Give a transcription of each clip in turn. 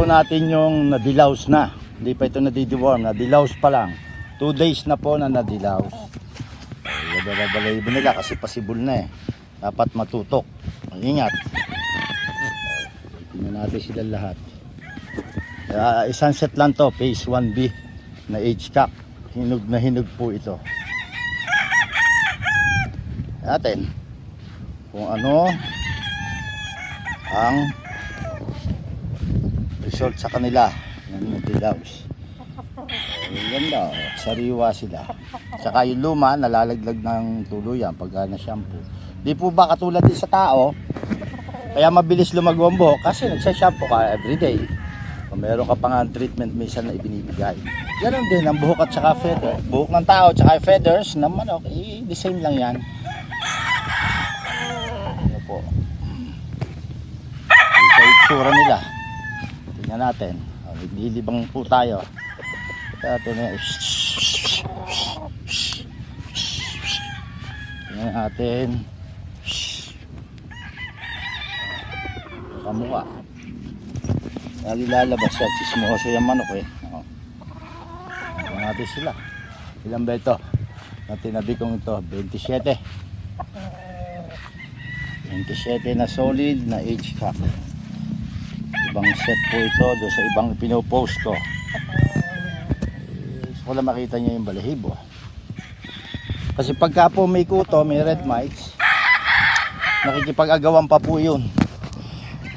natin yung nadilaws na. Hindi pa ito nadideworm, nadilaws pa lang. 2 days na po na nadilaws. Balahibo nila kasi possible na eh. Dapat matutok. Ingat. Tingnan natin sila lahat. Isang set lang to, phase 1B na age cap. Hinog na hinog po ito. Natin kung ano ang result sa kanila ng dilaws. Ganda, sariwa sila. Saka yung luma nalalaglag ng tuluyan pagka na shampoo. Di po ba katulad din sa tao, kaya mabilis lumagwang buhok kasi nagsa-shampoo ka everyday. Kung meron ka pa nga treatment minsan na ibinibigay. Ganon din ang buhok at saka feather. Buhok ng tao at saka feathers ng manok, the same lang yan. Ano po? Sa itsura nila. Tingnan natin. Naglilibang po tayo. Tingnan natin. Kamukha. Lalabas siya. Chismoso yung manok eh. Tingnan natin sila. Ilan ba ito? Na tinabi kong ito. 27. 27 na solid na age cap. Ibang set po ito doon sa ibang pinopost ko. Gusto ko lang makita nyo yung balahibo. Kasi pagka po may kuto, may red mites, nakikipag-agawan pa po yun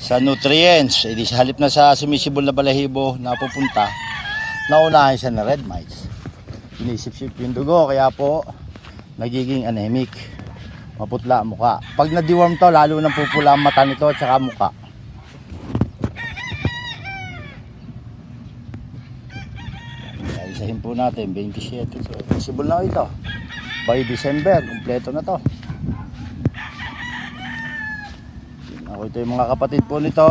sa nutrients. Edi sa halip na sa sumisibol na balahibo na pupunta, naunahan siya na red mites. Inisip-sip yung dugo, kaya po nagiging anemic. Maputla ang muka. Pag na-deworm to, lalo nang pupula ang mata nito at saka muka. Isahin po natin 27. So, possible na ito. By December, kumpleto na to. Ako, ito yung mga kapatid po nito.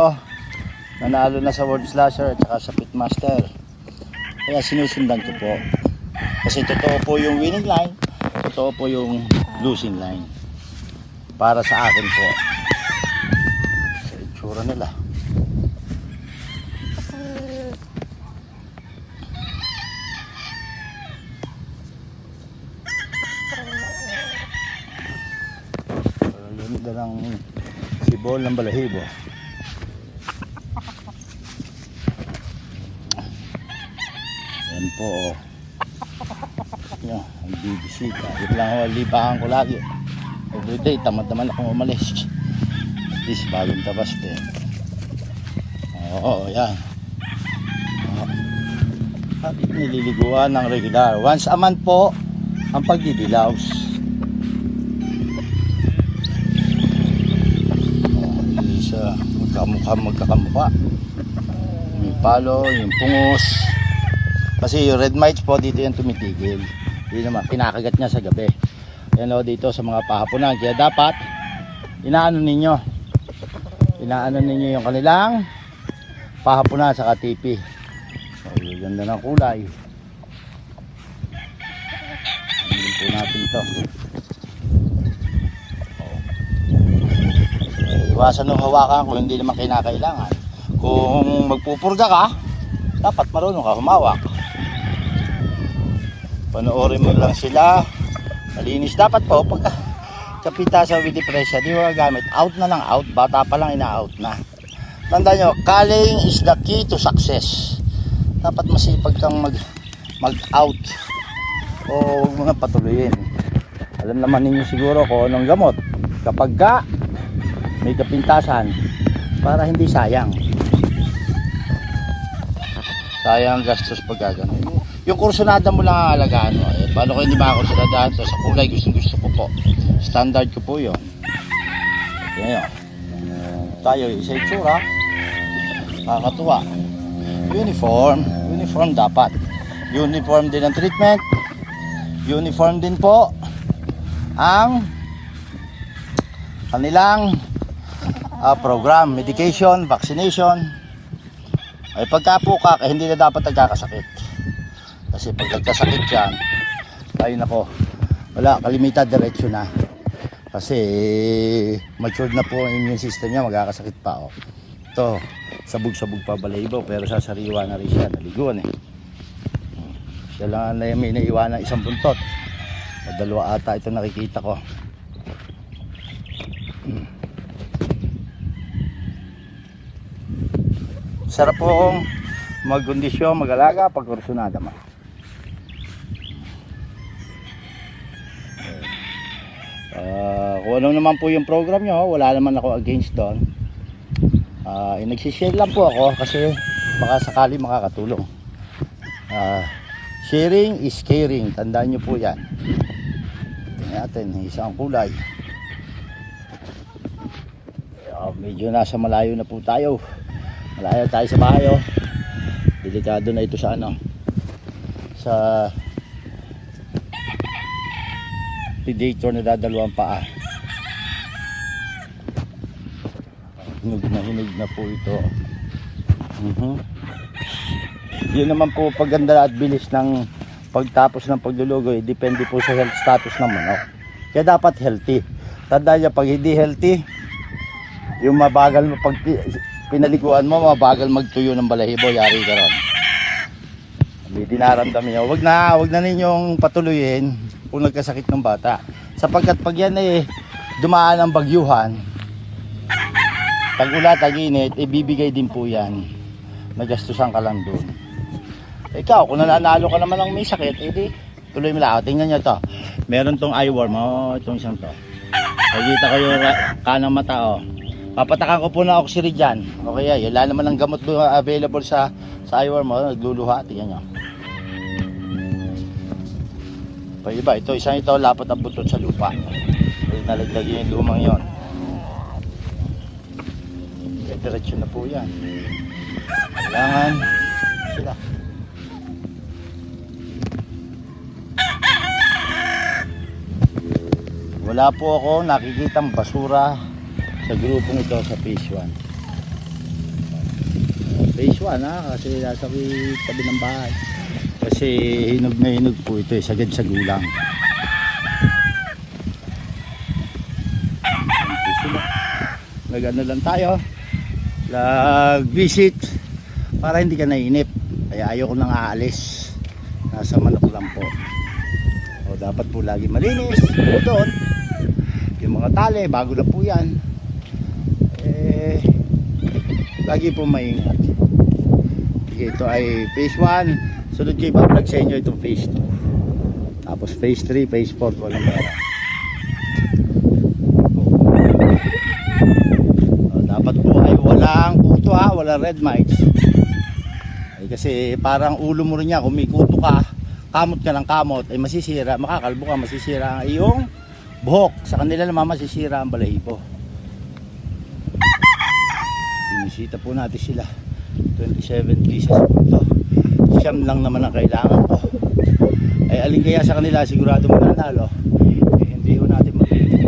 Nanalo na sa World Slasher at saka sa Pitmaster. Kaya sinusundan ko po. Kasi totoo po yung winning line. Totoo po yung losing line. Para sa akin po. Sa itsura nila. Ganda ng sibol ng balahibo. Yan po. Yan, ang bibisita. Ito lang ho, lipahan ko lagi. Everyday, tamad naman akong umalis. At least bagong tabas din. Oo, yan. At nililiguan ng regular. Once a month po ang pagdidilaws. Sa magkakamukha. Yung palo, yung pungos. Kasi yung red mites po dito yung tumitigil. Hindi naman, pinakagat niya sa gabi. Yan o dito sa mga pahaponan. Kaya dapat inaano ninyo yung kanilang pahaponan sa katipi. So, ganda ng kulay. Hindi po natin ito. Iwasan ng hawakan kung hindi naman kinakailangan. Kung magpupurga ka, dapat marunong ka humawak. Panoorin mo lang sila. Malinis dapat po pagka kapita sa with depression, di mo gagamit. Out na lang out. Bata pa lang ina-out na. Tandaan nyo, culling is the key to success. Dapat masipag kang mag-out. O huwag mo nga patuloyin. Alam naman ninyo siguro kung anong gamot. Kapag ka may kapintasan, para hindi sayang. Sayang gastos pag gagano. Yung kursunada mo lang ang alagaan mo. Paano ko hindi makakursunadahan to? Sa kulay gusto ko po. Standard ko po yun. Yan yun. Tayo isa itsura. Kakatuwa. Uniform dapat. Uniform din ang treatment. Uniform din po ang kanilang program, medication, vaccination. Ay pagka po ka, hindi na dapat nagkakasakit. Kasi pag nagkasakit yan, ay nako, wala, kalimitan diretso na. Kasi matured na po ang immune system niya, magkakasakit pa. Oh. Ito, sabog-sabog pa balahibo, pero sasariwa na rin siya, naliguan eh. Siya lang na may naiwan ng isang buntot o dalawa ata ito nakikita ko. Sarap pong magkondisyon, mag-alaga pag kursunada mo. Kung ano naman po yung program nyo, wala naman ako against doon. Nagsishare lang po ako kasi baka sakali makakatulong. Sharing is caring, tandaan nyo po yan. Tingnan natin, isang kulay. Medyo nasa malayo na po tayo. Malayo tayo sa bahay oh. Delikado na ito sa ano, sa predator na dadalawang paa. Hinog na po ito. Yun naman po paganda at bilis ng pagtapos ng paglulugoy, depende po sa health status ng manok. Kaya dapat healthy. Tandaan niya, pag hindi healthy, yung mabagal mo pag pinaliguan mo, mabagal magtuyo ng balahibo, yari ka ron. May dinaramdaman nyo, wag na ninyong patuloyin kung nagkasakit ng bata. Sapagkat pag yan dumaan ang bagyuhan, tag-ulat, tag-init, ibibigay din po yan. Nagastusan ka lang doon. Ikaw, kung nananalo ka naman ng may sakit, edi tuloy mo lang. Tingnan nyo to. Meron tong eyeworm, itong isang to. Nakikita ko yung kanang mata, Papatakan ko po na oxygen dyan. Okay, wala naman ang gamot available sa eyeworm mo. Nagluluha. Tingnan nyo. Pa iba, isang ito, lapat ang butot sa lupa. Nalagdag yung lumang yon. Diretso na po yan. Kailangan sila. Wala po ako nakikitang basura sa grupong ito sa phase 1. Phase 1 kasi nasa tabi ng bahay. Kasi hinog na hinog po ito sagad sa gulang. Nag-ano lang tayo, nag-visit para hindi ka nainip. Kaya ayoko nang aalis. Nasa manok lang po. O dapat po lagi malinis. Doon yung mga tali, bago na po yan. Lagi po maingat. Ito ay phase 1. Sunod ko ipa-vlog sa inyo itong phase 2. Tapos phase 3, phase 4, walang pera. Dapat po ay walang kuto walang red mites. Kasi parang ulo mo rin niya, kung may kuto ka, kamot ka ng kamot, ay masisira, makakalbo ka, masisira ang iyong buhok. Sa kanila naman masisira ang balahibo. Inisita po natin sila. 27 pieces po ito. Siyam lang naman ang kailangan ko. Ay alin kaya sa kanila sigurado mananalo. Hindi ho natin mapili.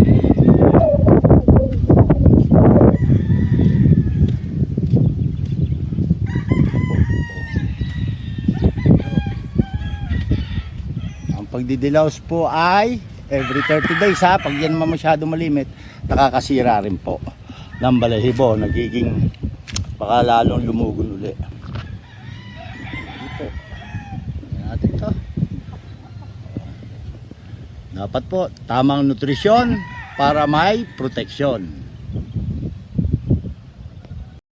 Ang pagdidilaws po ay every 30 days pag yan naman masyado malimit, nakakasira rin po ng balahibo, nagiging baka lalong lumugon uli. Dito natin to. Dapat po tamang nutrisyon para may proteksyon.